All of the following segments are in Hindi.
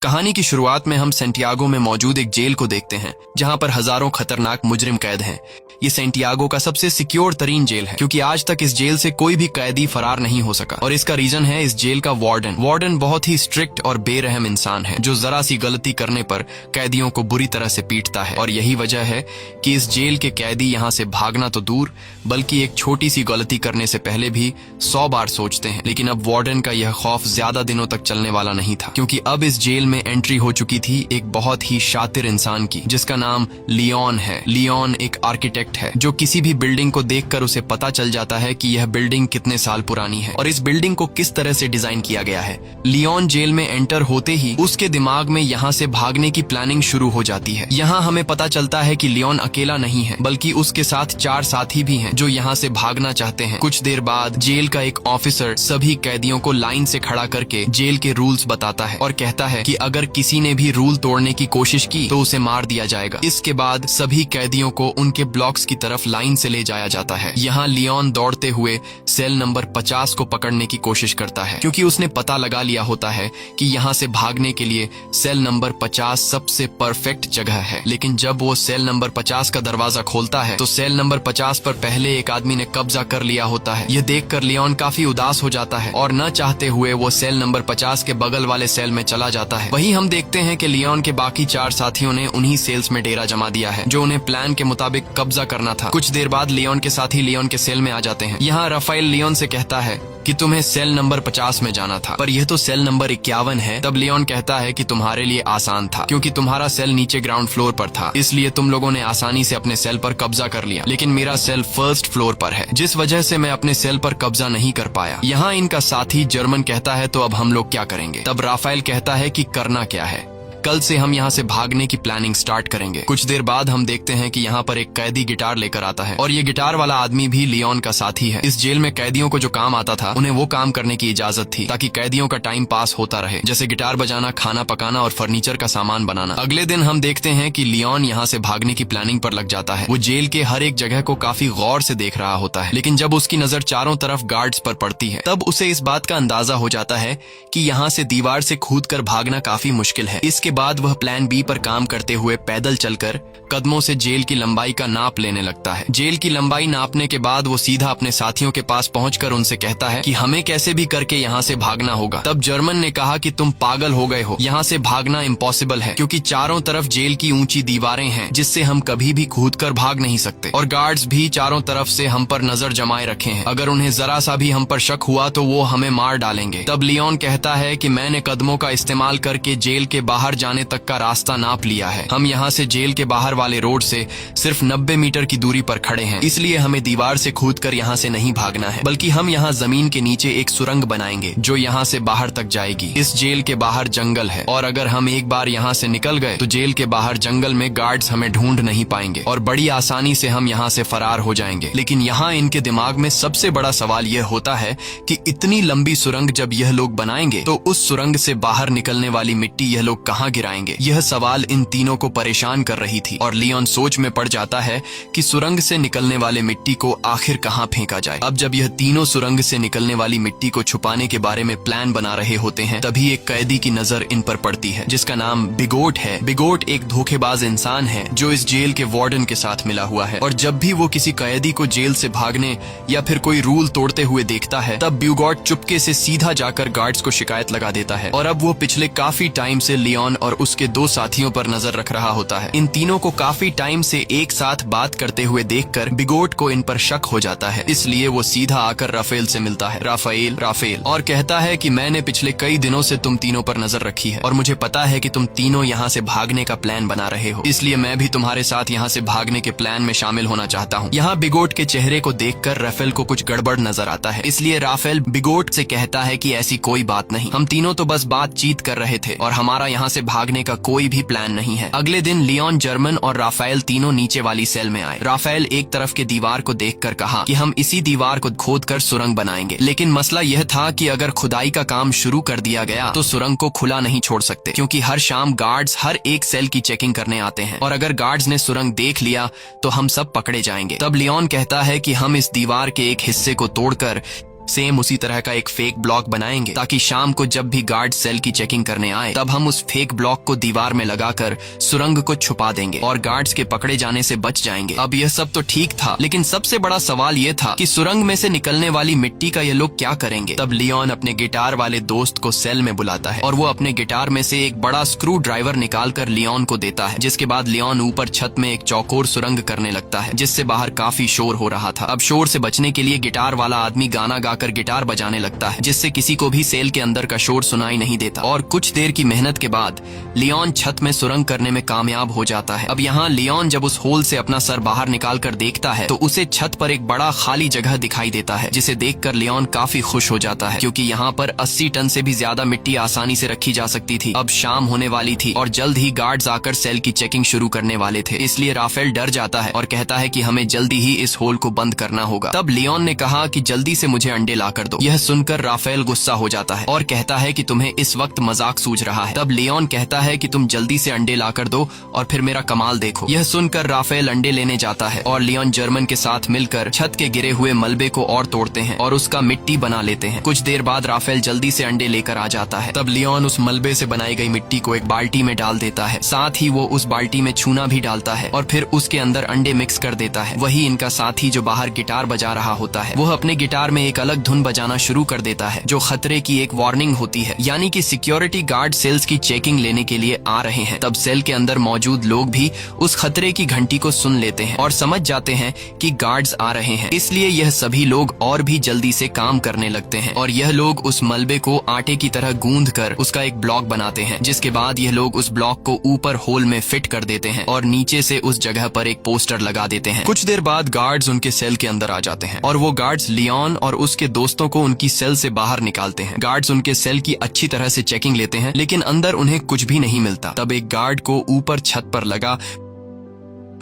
कहानी की शुरुआत में हम सेंटियागो में मौजूद एक जेल को देखते हैं जहां पर हजारों खतरनाक मुजरिम कैद हैं। ये सेंटियागो का सबसे सिक्योर तरीन जेल है क्योंकि आज तक इस जेल से कोई भी कैदी फरार नहीं हो सका और इसका रीजन है इस जेल का वार्डन बहुत ही स्ट्रिक्ट और बेरहम इंसान है जो जरा सी गलती करने पर कैदियों को बुरी तरह से पीटता है। और यही वजह है कि इस जेल के कैदी यहाँ से भागना तो दूर बल्कि एक छोटी सी गलती करने से पहले भी 100 बार सोचते हैं। लेकिन अब वार्डन का यह खौफ ज्यादा दिनों तक चलने वाला नहीं था क्योंकि अब इस जेल में एंट्री हो चुकी थी एक बहुत ही शातिर इंसान की जिसका नाम लियोन है। लियोन एक आर्किटेक्ट है जो किसी भी बिल्डिंग को देखकर उसे पता चल जाता है कि यह बिल्डिंग कितने साल पुरानी है और इस बिल्डिंग को किस तरह से डिजाइन किया गया है। लियोन जेल में एंटर होते ही उसके दिमाग में यहाँ से भागने की प्लानिंग शुरू हो जाती है। यहाँ हमें पता चलता है कि लियोन अकेला नहीं है बल्कि उसके साथ 4 साथी भी हैं जो यहाँ से भागना चाहते हैं। कुछ देर बाद जेल का एक ऑफिसर सभी कैदियों को लाइन से खड़ा करके जेल के रूल्स बताता है और कहता है कि अगर किसी ने भी रूल तोड़ने की कोशिश की तो उसे मार दिया जाएगा। इसके बाद सभी कैदियों को उनके ब्लॉक्स की तरफ लाइन से ले जाया जाता है। यहाँ लियोन दौड़ते हुए सेल नंबर 50 को पकड़ने की कोशिश करता है क्योंकि उसने पता लगा लिया होता है कि यहाँ से भागने के लिए सेल नंबर 50 सबसे परफेक्ट जगह है। लेकिन जब वो सेल नंबर 50 का दरवाजा खोलता है तो सेल नंबर 50 पर पहले एक आदमी ने कब्जा कर लिया होता है। यह देखकर लियोन काफी उदास हो जाता है और न चाहते हुए वो सेल नंबर 50 के बगल वाले सेल में चला जाता है। वहीं हम देखते हैं कि लियोन के बाकी 4 साथियों ने उन्हीं सेल्स में डेरा जमा दिया है जो उन्हें प्लान के मुताबिक कब्जा करना था। कुछ देर बाद लियोन के साथी लियोन के सेल में आ जाते हैं। यहाँ राफेल लियोन से कहता है कि तुम्हें सेल नंबर 50 में जाना था पर यह तो सेल नंबर 51 है। तब लियोन कहता है कि तुम्हारे लिए आसान था क्योंकि तुम्हारा सेल नीचे ग्राउंड फ्लोर पर था इसलिए तुम लोगों ने आसानी से अपने सेल पर कब्जा कर लिया, लेकिन मेरा सेल फर्स्ट फ्लोर पर है जिस वजह से मैं अपने सेल पर कब्जा नहीं कर पाया। यहाँ इनका साथी जर्मन कहता है तो अब हम लोग क्या करेंगे। तब राफेल कहता है कि करना क्या है, कल से हम यहाँ से भागने की प्लानिंग स्टार्ट करेंगे। कुछ देर बाद हम देखते हैं कि यहाँ पर एक कैदी गिटार लेकर आता है और ये गिटार वाला आदमी भी लियोन का साथी है। इस जेल में कैदियों को जो काम आता था उन्हें वो काम करने की इजाजत थी ताकि कैदियों का टाइम पास होता रहे, जैसे गिटार बजाना, खाना पकाना और फर्नीचर का सामान बनाना। अगले दिन हम देखते हैं कि लियोन यहाँ से भागने की प्लानिंग पर लग जाता है। वो जेल के हर एक जगह को काफी गौर से देख रहा होता है, लेकिन जब उसकी नजर चारों तरफ गार्ड्स पर पड़ती है तब उसे इस बात का अंदाजा हो जाता है कि यहाँ से दीवार से कूदकर भागना काफी मुश्किल है। इसके बाद वह प्लान बी पर काम करते हुए पैदल चलकर कदमों से जेल की लंबाई का नाप लेने लगता है। जेल की लंबाई नापने के बाद वो सीधा अपने साथियों के पास पहुंचकर उनसे कहता है कि हमें कैसे भी करके यहाँ से भागना होगा। तब जर्मन ने कहा कि तुम पागल हो गए हो, यहाँ से भागना इम्पॉसिबल है क्योंकि चारों तरफ जेल की ऊंची दीवारें हैं जिससे हम कभी भी कूदकर भाग नहीं सकते और गार्ड्स भी चारों तरफ से हम पर नजर जमाए रखे हैं। अगर उन्हें जरा सा भी हम पर शक हुआ तो वो हमें मार डालेंगे। तब लियोन कहता है कि मैंने कदमों का इस्तेमाल करके जेल के बाहर जाने तक का रास्ता नाप लिया है। हम यहाँ से जेल के बाहर वाले रोड से सिर्फ 90 मीटर की दूरी पर खड़े हैं, इसलिए हमें दीवार से कूदकर यहाँ से नहीं भागना है बल्कि हम यहाँ जमीन के नीचे एक सुरंग बनाएंगे जो यहाँ से बाहर तक जाएगी। इस जेल के बाहर जंगल है और अगर हम एक बार यहाँ से निकल गए तो जेल के बाहर जंगल में गार्ड्स हमें ढूंढ नहीं पाएंगे और बड़ी आसानी से हम यहाँ से फरार हो जाएंगे। लेकिन यहाँ इनके दिमाग में सबसे बड़ा सवाल यह होता है कि इतनी लंबी सुरंग जब यह लोग बनाएंगे तो उस सुरंग से बाहर निकलने वाली मिट्टी यह लोग कहाँ गिराएंगे। यह सवाल इन तीनों को परेशान कर रही थी और लियोन सोच में पड़ जाता है कि सुरंग से निकलने वाले मिट्टी को आखिर कहाँ फेंका जाए। अब जब यह तीनों सुरंग से निकलने वाली मिट्टी को छुपाने के बारे में प्लान बना रहे होते हैं तभी एक कैदी की नजर इन पर पड़ती है जिसका नाम बिगोट है। बिगोट एक धोखेबाज इंसान है जो इस जेल के वार्डन के साथ मिला हुआ है और जब भी वो किसी कैदी को जेल से भागने या फिर कोई रूल तोड़ते हुए देखता है तब बिगोट चुपके से सीधा जाकर गार्ड्स को शिकायत लगा देता है और अब वो पिछले काफी टाइम से लियोन और उसके 2 साथियों पर नजर रख रहा होता है। इन तीनों को काफी टाइम से एक साथ बात करते हुए देखकर बिगोट को इन पर शक हो जाता है, इसलिए वो सीधा आकर राफेल से मिलता है। राफेल और कहता है कि मैंने पिछले कई दिनों से तुम तीनों पर नजर रखी है और मुझे पता है कि तुम तीनों यहाँ से भागने का प्लान बना रहे हो, इसलिए मैं भी तुम्हारे साथ यहाँ से भागने के प्लान में शामिल होना चाहता हूँ। यहाँ बिगोट के चेहरे को देखकर राफेल को कुछ गड़बड़ नजर आता है, इसलिए राफेल बिगोट से कहता है कि ऐसी कोई बात नहीं, हम तीनों तो बस बातचीत कर रहे थे और हमारा यहाँ से भागने का कोई भी प्लान नहीं है। अगले दिन लियोन, जर्मन और राफेल तीनों नीचे वाली सेल में आए। राफेल एक तरफ के दीवार को देखकर कहा कि हम इसी दीवार को खोदकर सुरंग बनाएंगे, लेकिन मसला यह था कि अगर खुदाई का काम शुरू कर दिया गया तो सुरंग को खुला नहीं छोड़ सकते क्योंकि हर शाम गार्ड्स हर एक सेल की चेकिंग करने आते हैं और अगर गार्ड्स ने सुरंग देख लिया तो हम सब पकड़े जाएंगे। तब लियोन कहता है कि हम इस दीवार के एक हिस्से को तोड़कर सेम उसी तरह का एक फेक ब्लॉक बनाएंगे ताकि शाम को जब भी गार्ड सेल की चेकिंग करने आए तब हम उस फेक ब्लॉक को दीवार में लगाकर सुरंग को छुपा देंगे और गार्ड्स के पकड़े जाने से बच जाएंगे। अब यह सब तो ठीक था, लेकिन सबसे बड़ा सवाल यह था कि सुरंग में से निकलने वाली मिट्टी का ये लोग क्या करेंगे। तब लियोन अपने गिटार वाले दोस्त को सेल में बुलाता है और वो अपने गिटार में से एक बड़ा स्क्रू ड्राइवर निकालकर लियोन को देता है, जिसके बाद लियोन ऊपर छत में एक चौकोर सुरंग करने लगता है जिससे बाहर काफी शोर हो रहा था। अब शोर से बचने के लिए गिटार वाला आदमी गाना गाकर गिटार बजाने लगता है जिससे किसी को भी सेल के अंदर का शोर सुनाई नहीं देता। और कुछ देर की मेहनत के बाद लियोन छत में सुरंग करने में कामयाब हो जाता है। अब यहाँ लियोन जब उस होल से अपना सर बाहर निकाल कर देखता है तो उसे छत पर एक बड़ा खाली जगह दिखाई देता है, जिसे देखकर लियोन काफी खुश हो जाता है क्योंकि यहाँ पर 80 टन से भी ज्यादा मिट्टी आसानी से रखी जा सकती थी। अब शाम होने वाली थी और जल्द ही गार्ड्स आकर सेल की चेकिंग शुरू करने वाले थे, इसलिए राफेल डर जाता है और कहता है कि हमें जल्दी ही इस होल को बंद करना होगा। तब लियोन ने कहा कि जल्दी से मुझे अंडे लाकर दो। यह सुनकर राफेल गुस्सा हो जाता है और कहता है कि तुम्हें इस वक्त मजाक सूझ रहा है। तब लियोन कहता है कि तुम जल्दी से अंडे लाकर दो और फिर मेरा कमाल देखो। यह सुनकर राफेल अंडे लेने जाता है और लियोन जर्मन के साथ मिलकर छत के गिरे हुए मलबे को और तोड़ते हैं और उसका मिट्टी बना लेते हैं। कुछ देर बाद राफेल जल्दी से अंडे लेकर आ जाता है। तब लियोन उस मलबे से बनाई गई मिट्टी को एक बाल्टी में डाल देता है, साथ ही वो उस बाल्टी में चूना भी डालता है और फिर उसके अंदर अंडे मिक्स कर देता है। वही इनका साथी जो बाहर गिटार बजा रहा होता है वह अपने गिटार में एक अलग धुन बजाना शुरू कर देता है जो खतरे की एक वार्निंग होती है, यानी कि सिक्योरिटी गार्ड सेल्स की चेकिंग लेने के लिए आ रहे हैं। तब सेल के अंदर मौजूद लोग भी उस खतरे की घंटी को सुन लेते हैं और समझ जाते हैं कि गार्ड्स आ रहे हैं, इसलिए यह सभी लोग और भी जल्दी से काम करने लगते हैं और यह लोग उस मलबे को आटे की तरह गूंद कर उसका एक ब्लॉक बनाते हैं, जिसके बाद यह लोग उस ब्लॉक को ऊपर होल में फिट कर देते हैं और नीचे से उस जगह पर एक पोस्टर लगा देते हैं। कुछ देर बाद गार्ड्स उनके सेल के अंदर आ जाते हैं और वो गार्ड्स लियोन और उसके दोस्तों को उनकी सेल से बाहर निकालते हैं। गार्ड्स उनके सेल की अच्छी तरह से चेकिंग लेते हैं लेकिन अंदर उन्हें कुछ भी नहीं मिलता। तब एक गार्ड को ऊपर छत पर लगा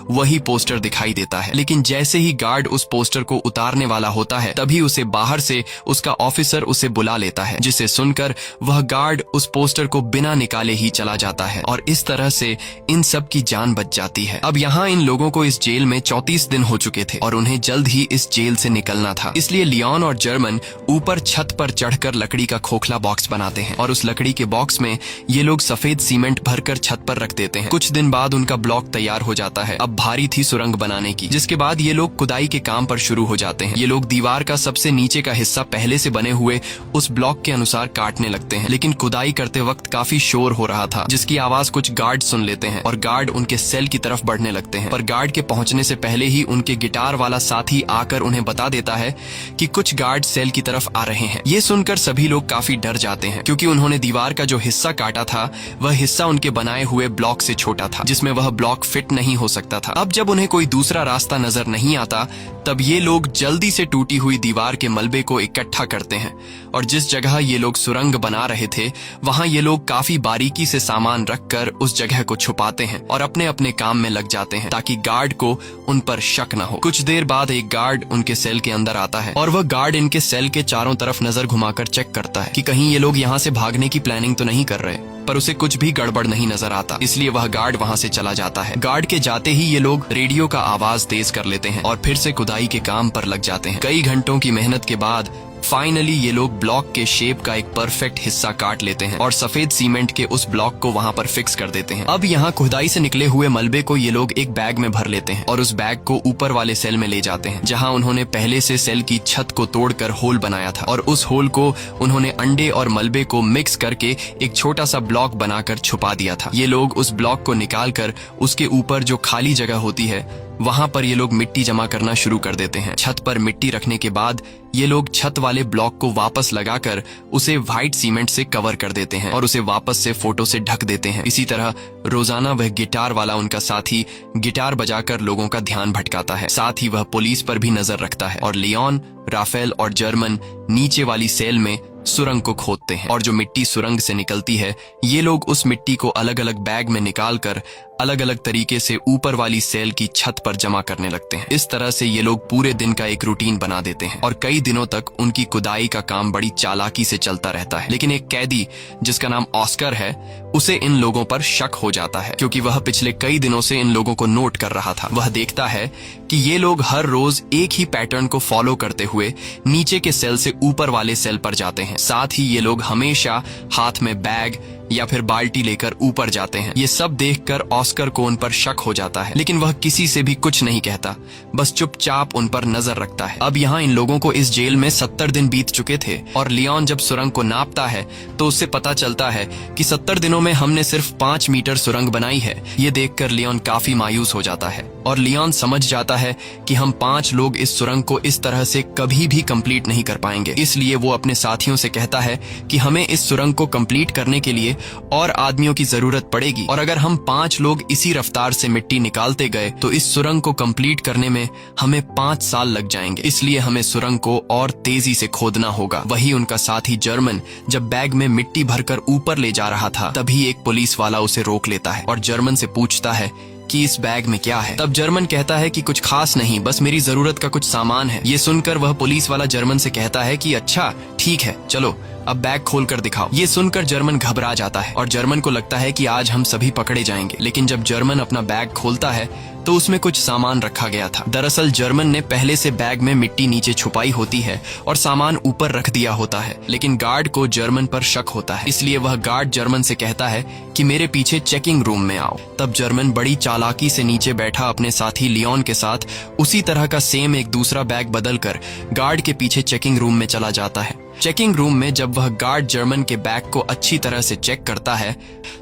वही पोस्टर दिखाई देता है, लेकिन जैसे ही गार्ड उस पोस्टर को उतारने वाला होता है तभी उसे बाहर से उसका ऑफिसर उसे बुला लेता है, जिसे सुनकर वह गार्ड उस पोस्टर को बिना निकाले ही चला जाता है और इस तरह से इन सब की जान बच जाती है। अब यहाँ इन लोगों को इस जेल में 34 दिन हो चुके थे और उन्हें जल्द ही इस जेल से निकलना था, इसलिए लियोन और जर्मन ऊपर छत पर चढ़कर लकड़ी का खोखला बॉक्स बनाते हैं और उस लकड़ी के बॉक्स में ये लोग सफेद सीमेंट भरकर छत पर रख देते हैं। कुछ दिन बाद उनका ब्लॉक तैयार हो जाता है। अब भारी थी सुरंग बनाने की, जिसके बाद ये लोग खुदाई के काम पर शुरू हो जाते हैं। ये लोग दीवार का सबसे नीचे का हिस्सा पहले से बने हुए उस ब्लॉक के अनुसार काटने लगते हैं, लेकिन खुदाई करते वक्त काफी शोर हो रहा था जिसकी आवाज कुछ गार्ड सुन लेते हैं और गार्ड उनके सेल की तरफ बढ़ने लगते हैं। पर गार्ड के पहुंचने से पहले ही उनके गिटार वाला साथी आकर उन्हें बता देता है कि कुछ गार्ड सेल की तरफ आ रहे हैं। ये सुनकर सभी लोग काफी डर जाते हैं क्योंकि उन्होंने दीवार का जो हिस्सा काटा था वह हिस्सा उनके बनाए हुए ब्लॉक से छोटा था, जिसमें वह ब्लॉक फिट नहीं हो सकता था। अब जब उन्हें कोई दूसरा रास्ता नजर नहीं आता तब ये लोग जल्दी से टूटी हुई दीवार के मलबे को इकट्ठा करते हैं और जिस जगह ये लोग सुरंग बना रहे थे वहां ये लोग काफी बारीकी से सामान रखकर उस जगह को छुपाते हैं और अपने अपने काम में लग जाते हैं ताकि गार्ड को उन पर शक न हो। कुछ देर बाद एक गार्ड उनके सेल के अंदर आता है और वह गार्ड इनके सेल के चारों तरफ नजर घुमाकर चेक करता है कि कहीं ये लोग यहाँ से भागने की प्लानिंग तो नहीं कर रहे, पर उसे कुछ भी गड़बड़ नहीं नजर आता, इसलिए वह गार्ड वहां से चला जाता है। गार्ड के जाते ही ये लोग रेडियो का आवाज तेज कर लेते हैं और फिर से खुदाई के काम पर लग जाते हैं। कई घंटों की मेहनत के बाद फाइनली ये लोग ब्लॉक के शेप का एक परफेक्ट हिस्सा काट लेते हैं और सफेद सीमेंट के उस ब्लॉक को वहां पर फिक्स कर देते हैं। अब यहाँ खुदाई से निकले हुए मलबे को ये लोग एक बैग में भर लेते हैं और उस बैग को ऊपर वाले सेल में ले जाते हैं जहां उन्होंने पहले से सेल की छत को तोड़कर होल बनाया था और उस होल को उन्होंने अंडे और मलबे को मिक्स करके एक छोटा सा ब्लॉक बनाकर छुपा दिया था। ये लोग उस ब्लॉक को निकाल कर उसके ऊपर जो खाली जगह होती है वहां पर ये लोग मिट्टी जमा करना शुरू कर देते हैं। छत पर मिट्टी रखने के बाद ये लोग छत वाले ब्लॉक को वापस लगाकर उसे व्हाइट सीमेंट से कवर कर देते हैं और उसे वापस से फोटो से ढक देते हैं। इसी तरह रोजाना वह गिटार वाला उनका साथी गिटार बजाकर लोगों का ध्यान भटकाता है, साथ ही वह पुलिस पर भी नजर रखता है और लियोन, राफेल और जर्मन नीचे वाली सेल में सुरंग को खोदते हैं और जो मिट्टी सुरंग से निकलती है ये लोग उस मिट्टी को अलग अलग बैग में निकालकर अलग अलग तरीके से ऊपर वाली सेल की छत पर जमा करने लगते हैं। इस तरह से ये लोग पूरे दिन का एक रूटीन बना देते हैं और कई दिनों तक उनकी खुदाई का काम बड़ी चालाकी से चलता रहता है। लेकिन एक कैदी जिसका नाम ऑस्कर है, उसे इन लोगों पर शक हो जाता है क्योंकि वह पिछले कई दिनों से इन लोगों को नोट कर रहा था। वह देखता है कि ये लोग हर रोज एक ही पैटर्न को फॉलो करते हुए नीचे के सेल से ऊपर वाले सेल पर जाते हैं। साथ ही ये लोग हमेशा हाथ में बैग या फिर बाल्टी लेकर ऊपर जाते हैं। ये सब देखकर ऑस्कर को उन पर शक हो जाता है, लेकिन वह किसी से भी कुछ नहीं कहता, बस चुपचाप उन पर नजर रखता है। अब यहाँ इन लोगों को इस जेल में 70 दिन बीत चुके थे और लियोन जब सुरंग को नापता है तो उससे पता चलता है कि 70 दिनों में हमने सिर्फ 5 मीटर सुरंग बनाई है। ये देखकर लियोन काफी मायूस हो जाता है और लियोन समझ जाता है कि हम 5 लोग इस सुरंग को इस तरह से कभी भी कंप्लीट नहीं कर पाएंगे। इसलिए वो अपने साथियों से कहता है कि हमें इस सुरंग को कंप्लीट करने के लिए और आदमियों की जरूरत पड़ेगी और अगर हम 5 लोग इसी रफ्तार से मिट्टी निकालते गए तो इस सुरंग को कंप्लीट करने में हमें 5 साल लग जाएंगे। इसलिए हमें सुरंग को और तेजी से खोदना होगा। वही उनका साथी जर्मन जब बैग में मिट्टी भरकर ऊपर ले जा रहा था, तभी एक पुलिस वाला उसे रोक लेता है और जर्मन से पूछता है कि इस बैग में क्या है। तब जर्मन कहता है कि कुछ खास नहीं, बस मेरी जरूरत का कुछ सामान है। ये सुनकर वह पुलिस वाला जर्मन से कहता है कि अच्छा ठीक है, चलो अब बैग खोल कर दिखाओ। ये सुनकर जर्मन घबरा जाता है और जर्मन को लगता है कि आज हम सभी पकड़े जाएंगे। लेकिन जब जर्मन अपना बैग खोलता है तो उसमें कुछ सामान रखा गया था। दरअसल जर्मन ने पहले से बैग में मिट्टी नीचे छुपाई होती है और सामान ऊपर रख दिया होता है, लेकिन गार्ड को जर्मन पर शक होता है। इसलिए वह गार्ड जर्मन से कहता है कि मेरे पीछे चेकिंग रूम में आओ। तब जर्मन बड़ी चालाकी से नीचे बैठा अपने साथी लियोन के साथ उसी तरह का सेम एक दूसरा बैग बदलकर गार्ड के पीछे चेकिंग रूम में चला जाता है। चेकिंग रूम में जब वह गार्ड जर्मन के बैग को अच्छी तरह से चेक करता है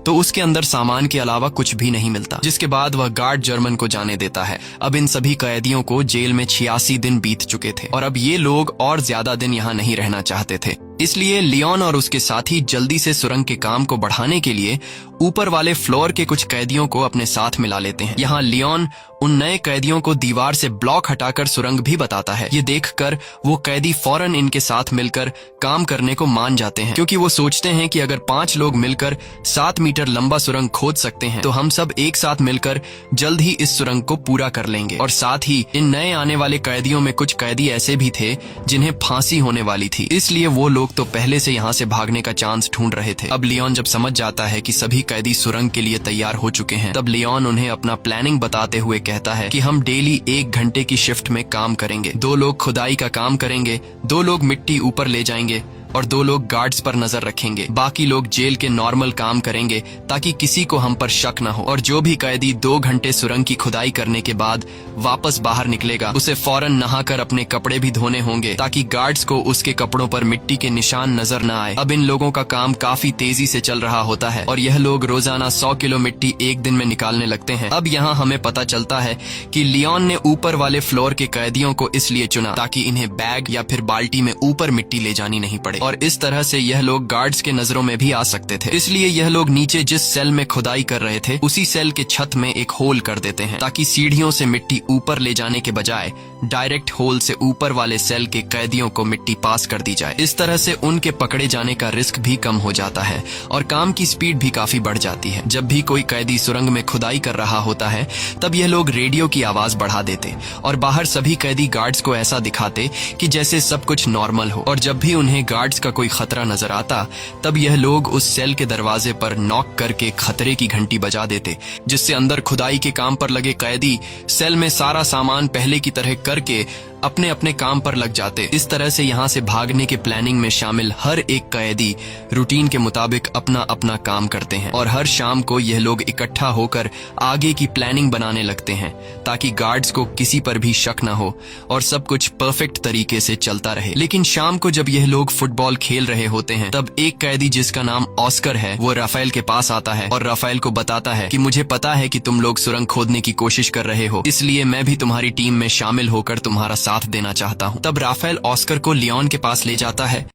तो उसके अंदर सामान के अलावा कुछ भी नहीं मिलता, जिसके बाद वह गार्ड जर्मन को जाने देता है। अब इन सभी कैदियों को जेल में 86 दिन बीत चुके थे और अब ये लोग और ज्यादा दिन यहाँ नहीं रहना चाहते थे। इसलिए लियोन और उसके साथी जल्दी से सुरंग के काम को बढ़ाने के लिए ऊपर वाले फ्लोर के कुछ कैदियों को अपने साथ मिला लेते हैं। यहाँ लियोन उन नए कैदियों को दीवार से ब्लॉक हटाकर सुरंग भी बताता है। ये देखकर वो कैदी फौरन इनके साथ मिलकर काम करने को मान जाते हैं, क्योंकि वो सोचते हैं कि अगर 5 लोग मिलकर 7 मीटर लंबा सुरंग खोद सकते हैं तो हम सब एक साथ मिलकर जल्द ही इस सुरंग को पूरा कर लेंगे। और साथ ही इन नए आने वाले कैदियों में कुछ कैदी ऐसे भी थे जिन्हें फांसी होने वाली थी, इसलिए वो लोग तो पहले से यहाँ से भागने का चांस ढूंढ रहे थे। अब लियोन जब समझ जाता है कि सभी कैदी सुरंग के लिए तैयार हो चुके हैं, तब लियोन उन्हें अपना प्लानिंग बताते हुए कहता है कि हम डेली 1 घंटे की शिफ्ट में काम करेंगे। 2 लोग खुदाई का काम करेंगे, 2 लोग मिट्टी ऊपर ले जाएंगे और 2 लोग गार्ड्स पर नजर रखेंगे। बाकी लोग जेल के नॉर्मल काम करेंगे ताकि किसी को हम पर शक न हो। और जो भी कैदी 2 घंटे सुरंग की खुदाई करने के बाद वापस बाहर निकलेगा, उसे फौरन नहाकर अपने कपड़े भी धोने होंगे ताकि गार्ड्स को उसके कपड़ों पर मिट्टी के निशान नजर न आए। अब इन लोगों का काम काफी तेजी से चल रहा होता है और यह लोग रोजाना 100 किलो मिट्टी एक दिन में निकालने लगते हैं। अब यहाँ हमें पता चलता है कि लियोन ने ऊपर वाले फ्लोर के कैदियों को इसलिए चुना ताकि इन्हें बैग या फिर बाल्टी में ऊपर मिट्टी ले जानी नहीं पड़े और इस तरह से यह लोग गार्ड्स के नजरों में भी आ सकते थे। इसलिए यह लोग नीचे जिस सेल में खुदाई कर रहे थे उसी सेल के छत में एक होल कर देते हैं ताकि सीढ़ियों से मिट्टी ऊपर ले जाने के बजाय डायरेक्ट होल से ऊपर वाले सेल के कैदियों को मिट्टी पास कर दी जाए। इस तरह से उनके पकड़े जाने का रिस्क भी कम हो जाता है और काम की स्पीड भी काफी बढ़ जाती है। जब भी कोई कैदी सुरंग में खुदाई कर रहा होता है तब यह लोग रेडियो की आवाज बढ़ा देते और बाहर सभी कैदी गार्ड्स को ऐसा दिखाते कि जैसे सब कुछ नॉर्मल हो। और जब भी उन्हें गार्ड्स का कोई खतरा नजर आता तब यह लोग उस सेल के दरवाजे पर नॉक करके खतरे की घंटी बजा देते, जिससे अंदर खुदाई के काम पर लगे कैदी सेल में सारा सामान पहले की तरह करके अपने अपने काम पर लग जाते। इस तरह से यहाँ से भागने के प्लानिंग में शामिल हर एक कैदी रूटीन के मुताबिक अपना अपना काम करते हैं और हर शाम को यह लोग इकट्ठा होकर आगे की प्लानिंग बनाने लगते हैं ताकि गार्ड्स को किसी पर भी शक न हो और सब कुछ परफेक्ट तरीके से चलता रहे। लेकिन शाम को जब यह लोग फुटबॉल खेल रहे होते हैं तब एक कैदी जिसका नाम ऑस्कर है वो राफेल के पास आता है और राफेल को बताता है कि मुझे पता है कि तुम लोग सुरंग खोदने की कोशिश कर रहे हो, इसलिए मैं भी तुम्हारी टीम में शामिल होकर तुम्हारा साथ देना चाहता हूँ। तब राफेल ऑस्कर को लियोन के पास ले जाता है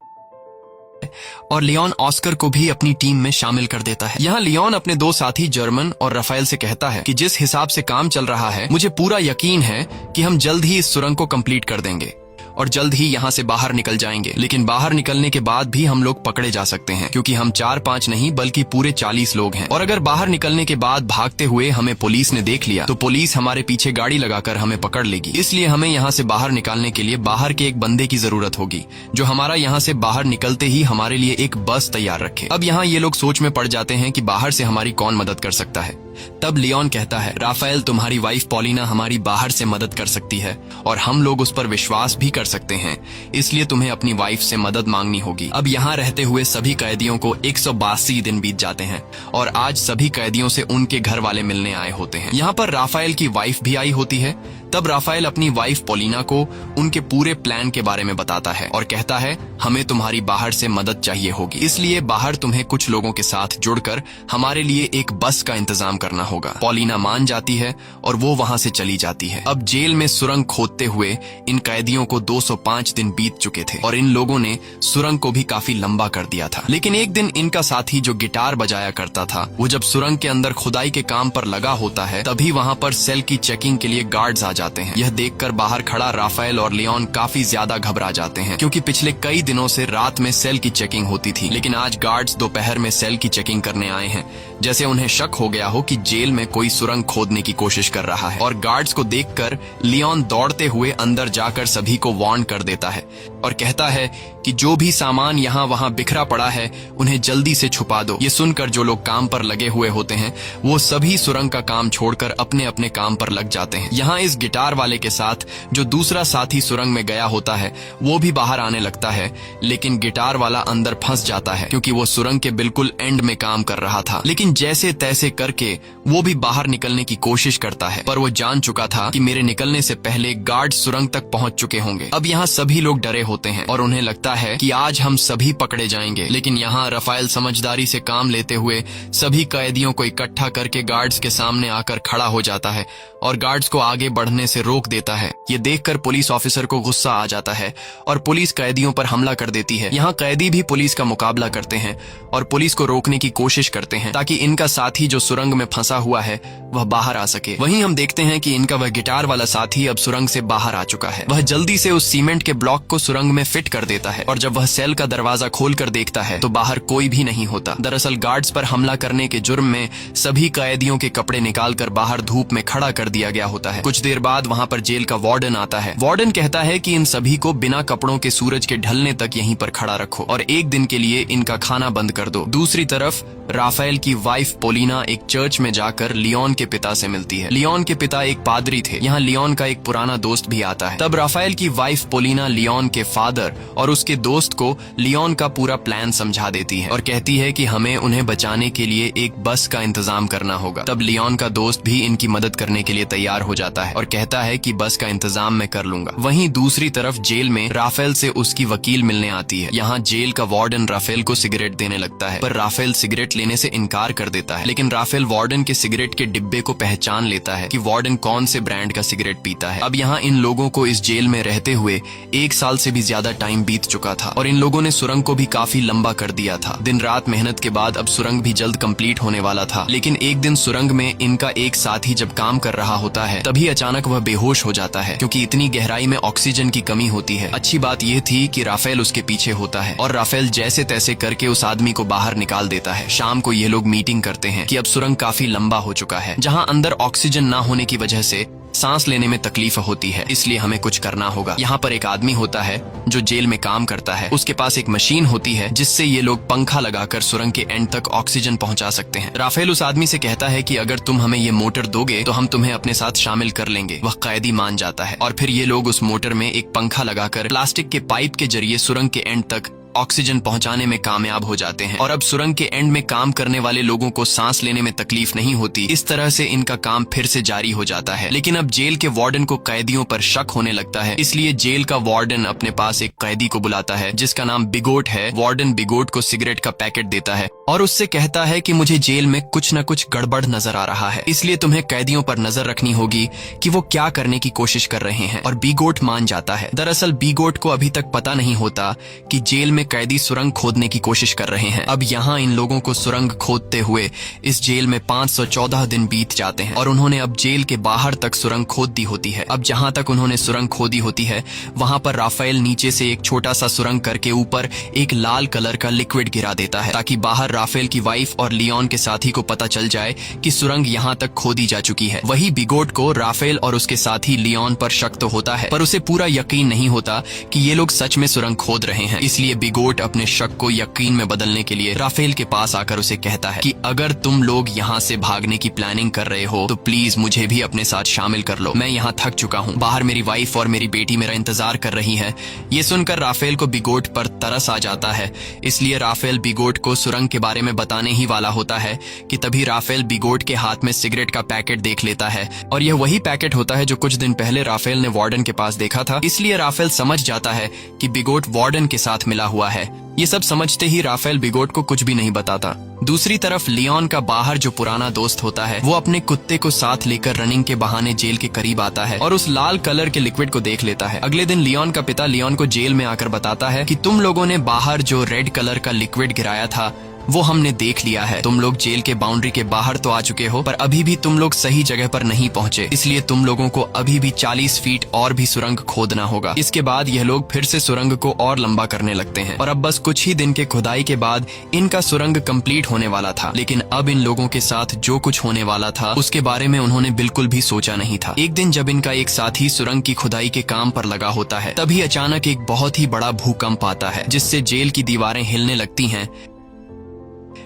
और लियोन ऑस्कर को भी अपनी टीम में शामिल कर देता है। यहाँ लियोन अपने 2 साथी जर्मन और राफेल से कहता है कि जिस हिसाब से काम चल रहा है मुझे पूरा यकीन है कि हम जल्द ही इस सुरंग को कंप्लीट कर देंगे। और जल्द ही यहाँ से बाहर निकल जाएंगे। लेकिन बाहर निकलने के बाद भी हम लोग पकड़े जा सकते हैं, क्योंकि हम 4-5 नहीं बल्कि पूरे 40 लोग हैं। और अगर बाहर निकलने के बाद भागते हुए हमें पुलिस ने देख लिया तो पुलिस हमारे पीछे गाड़ी लगाकर हमें पकड़ लेगी। इसलिए हमें यहाँ से बाहर निकालने के लिए बाहर के एक बंदे की जरूरत होगी, जो हमारा यहाँ से बाहर निकलते ही हमारे लिए एक बस तैयार रखे। अब यहाँ ये लोग सोच में पड़ जाते हैं कि बाहर से हमारी कौन मदद कर सकता है। तब लियोन कहता है, राफेल, तुम्हारी वाइफ पॉलिना हमारी बाहर से मदद कर सकती है और हम लोग उस पर विश्वास भी कर सकते हैं, इसलिए तुम्हें अपनी वाइफ से मदद मांगनी होगी। अब यहाँ रहते हुए सभी कैदियों को 182 दिन बीत जाते हैं और आज सभी कैदियों से उनके घर वाले मिलने आए होते हैं। यहाँ पर राफेल की वाइफ भी आई होती है। तब राफेल अपनी वाइफ पॉलिना को उनके पूरे प्लान के बारे में बताता है और कहता है, हमें तुम्हारी बाहर से मदद चाहिए होगी, इसलिए बाहर तुम्हें कुछ लोगों के साथ जुड़कर हमारे लिए एक बस का इंतजाम करना होगा। पॉलिना मान जाती है और वो वहाँ से चली जाती है। अब जेल में सुरंग खोदते हुए इन कैदियों को 205 दिन बीत चुके थे और इन लोगों ने सुरंग को भी काफी लंबा कर दिया था। लेकिन एक दिन इनका साथी जो गिटार बजाया करता था, वो जब सुरंग के अंदर खुदाई के काम पर लगा होता है, तभी वहाँ पर सेल की चेकिंग के लिए गार्ड्स आ जाते हैं। यह देखकर बाहर खड़ा राफेल और लियोन काफी ज्यादा घबरा जाते हैं, क्योंकि पिछले कई दिनों से रात में सेल की चेकिंग होती थी, लेकिन आज गार्ड्स दोपहर में सेल की चेकिंग करने आए हैं, जैसे उन्हें शक हो गया हो कि जेल में कोई सुरंग खोदने की कोशिश कर रहा है। और गार्ड्स को देखकर लियोन दौड़ते हुए अंदर जाकर सभी को वार्न कर देता है और कहता है कि जो भी सामान यहाँ वहाँ बिखरा पड़ा है उन्हें जल्दी से छुपा दो। ये सुनकर जो लोग काम पर लगे हुए होते हैं वो सभी सुरंग का काम छोड़कर अपने अपने काम पर लग जाते हैं। यहाँ इस गिटार वाले के साथ जो दूसरा साथी सुरंग में गया होता है वो भी बाहर आने लगता है, लेकिन गिटार वाला अंदर फंस जाता है, क्योंकि वो सुरंग के बिल्कुल एंड में काम कर रहा था। लेकिन जैसे तैसे करके वो भी बाहर निकलने की कोशिश करता है, पर वो जान चुका था कि मेरे निकलने से पहले गार्ड सुरंग तक पहुंच चुके होंगे। अब यहाँ सभी लोग डरे होते हैं और उन्हें लगता है कि आज हम सभी पकड़े जाएंगे। लेकिन यहाँ राफेल समझदारी से काम लेते हुए सभी कैदियों को इकट्ठा करके गार्ड्स के सामने आकर खड़ा हो जाता है और गार्ड्स को आगे बढ़ने से रोक देता है। ये देखकर पुलिस ऑफिसर को गुस्सा आ जाता है और पुलिस कैदियों पर हमला कर देती है। यहाँ कैदी भी पुलिस का मुकाबला करते हैं और पुलिस को रोकने की कोशिश करते हैं ताकि इनका साथी जो सुरंग में फंसा हुआ है वह बाहर आ सके। वहीं हम देखते हैं कि इनका वह गिटार वाला साथी अब सुरंग से बाहर आ चुका है। वह जल्दी से उस सीमेंट के ब्लॉक को सुरंग में फिट कर देता है और जब वह सेल का दरवाजा खोलकर देखता है तो बाहर कोई भी नहीं होता। दरअसल गार्ड्स पर हमला करने के जुर्म में सभी कैदियों के कपड़े निकालकर बाहर धूप में खड़ा कर दिया गया होता है। कुछ देर बाद वहाँ पर जेल का वार्डन आता है। वार्डन कहता है कि इन सभी को बिना कपड़ों के सूरज के ढलने तक यहीं पर खड़ा रखो और एक दिन के लिए इनका खाना बंद कर दो। दूसरी तरफ राफेल की वाइफ पॉलिना एक चर्च में जाकर लियोन के पिता से मिलती है। लियोन के पिता एक पादरी थे। यहाँ लियोन का एक पुराना दोस्त भी आता है। तब राफेल की वाइफ पॉलिना लियोन के फादर और उसके दोस्त को लियोन का पूरा प्लान समझा देती है और कहती है कि हमें उन्हें बचाने के लिए एक बस का इंतजाम करना होगा। तब लियोन का दोस्त भी इनकी मदद करने के लिए तैयार हो जाता है और कहता है कि बस का इंतजाम मैं कर लूंगा। वहीं दूसरी तरफ जेल में राफेल से उसकी वकील मिलने आती है। यहाँ जेल का वार्डन राफेल को सिगरेट देने लगता है, पर राफेल सिगरेट लेने से इनकार कर देता है। लेकिन राफेल वार्डन के सिगरेट के डिब्बे को पहचान लेता है कि वार्डन कौन से ब्रांड का सिगरेट पीता है। अब यहाँ इन लोगों को इस जेल में रहते हुए 1 साल से भी ज्यादा टाइम बीत चुका था और इन लोगों ने सुरंग को भी काफी लंबा कर दिया था। दिन रात मेहनत के बाद अब सुरंग भी जल्द कंप्लीट होने वाला था। लेकिन एक दिन सुरंग में इनका एक साथी जब काम कर रहा होता है तभी अचानक वह बेहोश हो जाता है, क्योंकि इतनी गहराई में ऑक्सीजन की कमी होती है। अच्छी बात यह थी कि राफेल उसके पीछे होता है और राफेल जैसे तैसे करके उस आदमी को बाहर निकाल देता है। शाम को ये लोग मीटिंग करते हैं कि अब सुरंग काफी लंबा हो चुका है। जहाँ अंदर ऑक्सीजन ना होने की वजह से सांस लेने में तकलीफ होती है, इसलिए हमें कुछ करना होगा। यहाँ पर एक आदमी होता है जो जेल में काम करता है। उसके पास एक मशीन होती है जिससे ये लोग पंखा लगाकर सुरंग के एंड तक ऑक्सीजन पहुंचा सकते हैं। राफेल उस आदमी से कहता है कि अगर तुम हमें ये मोटर दोगे तो हम तुम्हें अपने साथ शामिल कर लेंगे। वह कैदी मान जाता है और फिर ये लोग उस मोटर में एक पंखा लगाकर प्लास्टिक के पाइप के जरिए सुरंग के एंड तक ऑक्सीजन पहुंचाने में कामयाब हो जाते हैं और अब सुरंग के एंड में काम करने वाले लोगों को सांस लेने में तकलीफ नहीं होती। इस तरह से इनका काम फिर से जारी हो जाता है। लेकिन अब जेल के वार्डन को कैदियों पर शक होने लगता है, इसलिए जेल का वार्डन अपने पास एक कैदी को बुलाता है जिसका नाम बिगोट है। वार्डन बिगोट को सिगरेट का पैकेट देता है और उससे कहता है कि मुझे जेल में कुछ न कुछ गड़बड़ नजर आ रहा है, इसलिए तुम्हें कैदियों पर नजर रखनी होगी कि वो क्या करने की कोशिश कर रहे हैं। और बिगोट मान जाता है। दरअसल बिगोट को अभी तक पता नहीं होता कि जेल में कैदी सुरंग खोदने की कोशिश कर रहे हैं। अब यहाँ इन लोगों को सुरंग खोदते हुए इस जेल में 514 दिन बीत जाते हैं और उन्होंने अब जेल के बाहर तक सुरंग खोद दी होती है। अब जहां तक उन्होंने सुरंग खोदी होती है वहां पर राफेल नीचे से एक छोटा सा सुरंग करके ऊपर एक लाल कलर का लिक्विड गिरा देता है ताकि बाहर राफेल की वाइफ और लियोन के साथी को पता चल जाए कि सुरंग यहाँ तक खोदी जा चुकी है। वही बिगोट को राफेल और उसके साथी लियोन पर शक तो होता है, पर उसे पूरा यकीन नहीं होता कि ये लोग सच में सुरंग खोद रहे हैं। इसलिए बिगोट अपने शक को यकीन में बदलने के लिए राफेल के पास आकर उसे कहता है कि अगर तुम लोग यहाँ से भागने की प्लानिंग कर रहे हो तो प्लीज मुझे भी अपने साथ शामिल कर लो। मैं यहाँ थक चुका हूँ, बाहर मेरी वाइफ और मेरी बेटी मेरा इंतजार कर रही है। ये सुनकर राफेल को बिगोट पर तरस आ जाता है, इसलिए राफेल बिगोट को सुरंग के बारे में बताने ही वाला होता है कि तभी राफेल बिगोट के हाथ में सिगरेट का पैकेट देख लेता है और यह वही पैकेट होता है जो कुछ दिन पहले राफेल ने वार्डन के पास देखा था। इसलिए राफेल समझ जाता है कि बिगोट वार्डन के साथ मिला हुआ है। ये सब समझते ही राफेल बिगोट को कुछ भी नहीं बताता। दूसरी तरफ लियोन का बाहर जो पुराना दोस्त होता है वो अपने कुत्ते को साथ लेकर रनिंग के बहाने जेल के करीब आता है और उस लाल कलर के लिक्विड को देख लेता है। अगले दिन लियोन का पिता लियोन को जेल में आकर बताता है कि तुम लोगों ने बाहर जो रेड कलर का लिक्विड गिराया था वो हमने देख लिया है। तुम लोग जेल के बाउंड्री के बाहर तो आ चुके हो पर अभी भी तुम लोग सही जगह पर नहीं पहुंचे, इसलिए तुम लोगों को अभी भी 40 फीट और भी सुरंग खोदना होगा। इसके बाद यह लोग फिर से सुरंग को और लंबा करने लगते हैं और अब बस कुछ ही दिन के खुदाई के बाद इनका सुरंग कंप्लीट होने वाला था। लेकिन अब इन लोगों के साथ जो कुछ होने वाला था उसके बारे में उन्होंने बिल्कुल भी सोचा नहीं था। एक दिन जब इनका एक साथी सुरंग की खुदाई के काम पर लगा होता है तभी अचानक एक बहुत ही बड़ा भूकंप आता है जिससे जेल की दीवारें हिलने लगती हैं।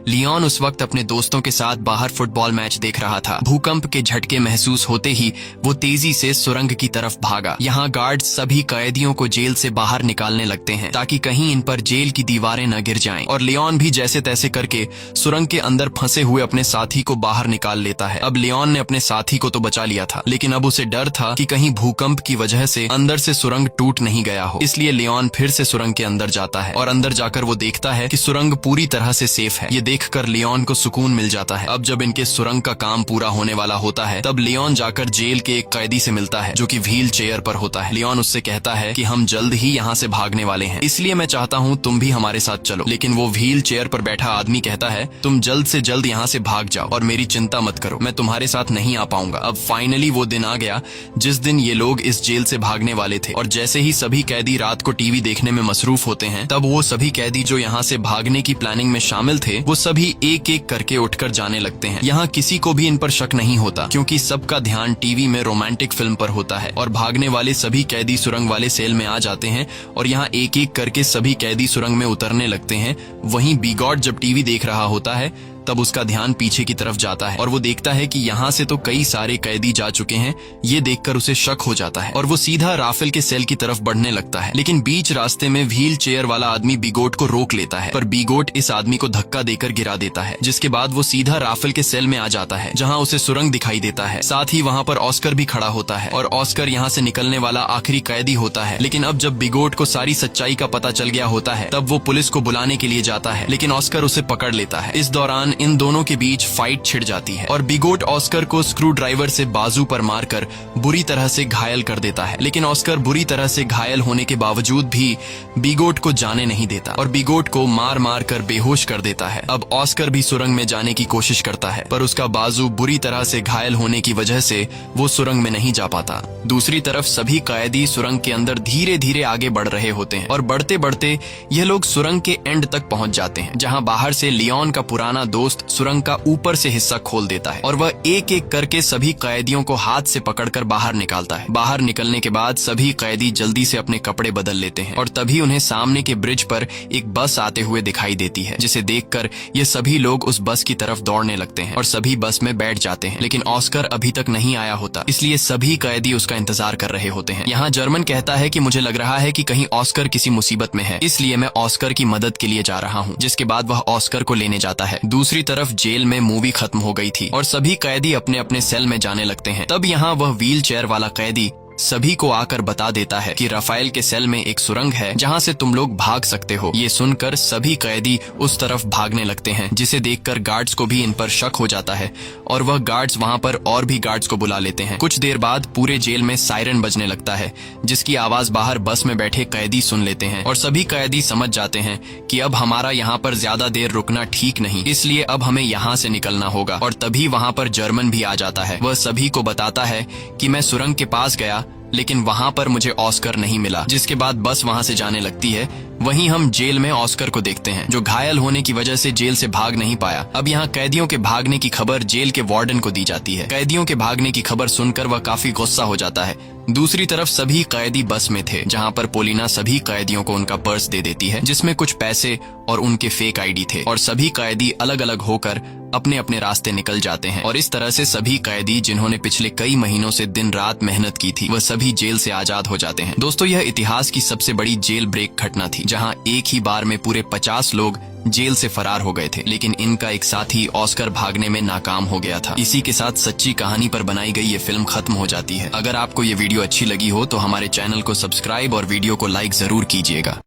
लियोन उस वक्त अपने दोस्तों के साथ बाहर फुटबॉल मैच देख रहा था। भूकंप के झटके महसूस होते ही वो तेजी से सुरंग की तरफ भागा। यहाँ गार्ड्स सभी कैदियों को जेल से बाहर निकालने लगते हैं ताकि कहीं इन पर जेल की दीवारें न गिर जाएं। और लियोन भी जैसे तैसे करके सुरंग के अंदर फंसे हुए अपने साथी को बाहर निकाल लेता है। अब लियोन ने अपने साथी को तो बचा लिया था लेकिन अब उसे डर था कि कहीं भूकंप की वजह से अंदर से सुरंग टूट नहीं गया हो। इसलिए लियोन फिर से सुरंग के अंदर जाता है और अंदर जाकर वो देखता है कि सुरंग पूरी तरह से सेफ है। ये देखकर लियोन को सुकून मिल जाता है। अब जब इनके सुरंग का काम पूरा होने वाला होता है तब लियोन जाकर जेल के एक कैदी से मिलता है जो कि व्हील चेयर पर होता है। लियोन उससे कहता है कि हम जल्द ही यहाँ से भागने वाले हैं, इसलिए मैं चाहता हूँ तुम भी हमारे साथ चलो। लेकिन वो व्हील चेयर पर बैठा आदमी कहता है तुम जल्द से जल्द यहाँ से भाग जाओ और मेरी चिंता मत करो, मैं तुम्हारे साथ नहीं आ पाऊंगा। अब फाइनली वो दिन आ गया जिस दिन ये लोग इस जेल से भागने वाले थे और जैसे ही सभी कैदी रात को टीवी देखने में मसरूफ होते हैं तब वो सभी कैदी जो यहाँ से भागने की प्लानिंग में शामिल थे वो सभी एक एक करके उठकर जाने लगते हैं। यहाँ किसी को भी इन पर शक नहीं होता क्योंकि सबका ध्यान टीवी में रोमांटिक फिल्म पर होता है और भागने वाले सभी कैदी सुरंग वाले सेल में आ जाते हैं और यहाँ एक एक करके सभी कैदी सुरंग में उतरने लगते हैं। वहीं बिगॉट जब टीवी देख रहा होता है तब उसका ध्यान पीछे की तरफ जाता है और वो देखता है कि यहाँ से तो कई सारे कैदी जा चुके हैं। ये देखकर उसे शक हो जाता है और वो सीधा राफेल के सेल की तरफ बढ़ने लगता है। लेकिन बीच रास्ते में व्हील चेयर वाला आदमी बिगोट को रोक लेता है पर बिगोट इस आदमी को धक्का देकर गिरा देता है, जिसके बाद वो सीधा राफेल के सेल में आ जाता है जहाँ उसे सुरंग दिखाई देता है। साथ ही वहाँ पर ऑस्कर भी खड़ा होता है और ऑस्कर यहाँ से निकलने वाला आखिरी कैदी होता है। लेकिन अब जब बिगोट को सारी सच्चाई का पता चल गया होता है तब वो पुलिस को बुलाने के लिए जाता है लेकिन ऑस्कर उसे पकड़ लेता है। इस दौरान इन दोनों के बीच फाइट छिड़ जाती है और बिगोट ऑस्कर को स्क्रू ड्राइवर से बाजू पर मारकर बुरी तरह से घायल कर देता है। लेकिन ऑस्कर बुरी तरह से घायल होने के बावजूद भी बिगोट को जाने नहीं देता और बिगोट को मार मार कर बेहोश कर देता है। अब ऑस्कर भी सुरंग में जाने की कोशिश करता है पर उसका बाजू बुरी तरह से घायल होने की वजह से वो सुरंग में नहीं जा पाता। दूसरी तरफ सभी कैदी सुरंग के अंदर धीरे धीरे आगे बढ़ रहे होते हैं और बढ़ते बढ़ते यह लोग सुरंग के एंड तक पहुंच जाते हैं जहां बाहर से लियोन का पुराना दोस्त सुरंग का ऊपर से हिस्सा खोल देता है और वह एक एक करके सभी कैदियों को हाथ से पकड़कर बाहर निकालता है। बाहर निकलने के बाद सभी कैदी जल्दी से अपने कपड़े बदल लेते हैं और तभी उन्हें सामने के ब्रिज पर एक बस आते हुए दिखाई देती है, जिसे देखकर ये सभी लोग उस बस की तरफ दौड़ने लगते हैं और सभी बस में बैठ जाते हैं। लेकिन ऑस्कर अभी तक नहीं आया होता, इसलिए सभी कैदी उसका इंतजार कर रहे होते हैं। यहाँ जर्मन कहता है कि मुझे लग रहा है कि कहीं ऑस्कर किसी मुसीबत में है, इसलिए मैं ऑस्कर की मदद के लिए जा रहा हूँ, जिसके बाद वह ऑस्कर को लेने जाता है। दूसरी तरफ जेल में मूवी खत्म हो गई थी और सभी कैदी अपने अपने सेल में जाने लगते हैं। तब यहाँ वह व्हील चेयर वाला कैदी सभी को आकर बता देता है कि राफेल के सेल में एक सुरंग है जहां से तुम लोग भाग सकते हो। ये सुनकर सभी कैदी उस तरफ भागने लगते हैं, जिसे देखकर गार्ड्स को भी इन पर शक हो जाता है और वह गार्ड्स वहां पर और भी गार्ड्स को बुला लेते हैं। कुछ देर बाद पूरे जेल में सायरन बजने लगता है, जिसकी आवाज बाहर बस में बैठे कैदी सुन लेते हैं और सभी कैदी समझ जाते हैं कि अब हमारा यहाँ पर ज्यादा देर रुकना ठीक नहीं, इसलिए अब हमें यहाँ से निकलना होगा। और तभी वहाँ पर जर्मन भी आ जाता है। वह सभी को बताता है कि मैं सुरंग के पास गया, लेकिन वहां पर मुझे ऑस्कर नहीं मिला। जिसके बाद बस वहां से जाने लगती है। वहीं हम जेल में ऑस्कर को देखते हैं, जो घायल होने की वजह से जेल से भाग नहीं पाया। अब यहाँ कैदियों के भागने की खबर जेल के वार्डन को दी जाती है। कैदियों के भागने की खबर सुनकर वह काफी गुस्सा हो जाता है। दूसरी तरफ सभी कैदी बस में थे, जहाँ पर पोलिना सभी कैदियों को उनका पर्स दे देती है, जिसमें कुछ पैसे और उनके फेक आईडी थे। और सभी कैदी अलग अलग होकर अपने अपने रास्ते निकल जाते हैं। और इस तरह से सभी कैदी जिन्होंने पिछले कई महीनों से दिन रात मेहनत की थी, वह सभी जेल से आजाद हो जाते हैं। दोस्तों, यह इतिहास की सबसे बड़ी जेल ब्रेक घटना थी, जहां एक ही बार में पूरे 50 लोग जेल से फरार हो गए थे। लेकिन इनका एक साथी ऑस्कर भागने में नाकाम हो गया था। इसी के साथ सच्ची कहानी पर बनाई गई ये फिल्म खत्म हो जाती है। अगर आपको ये वीडियो अच्छी लगी हो तो हमारे चैनल को सब्सक्राइब और वीडियो को लाइक जरूर कीजिएगा।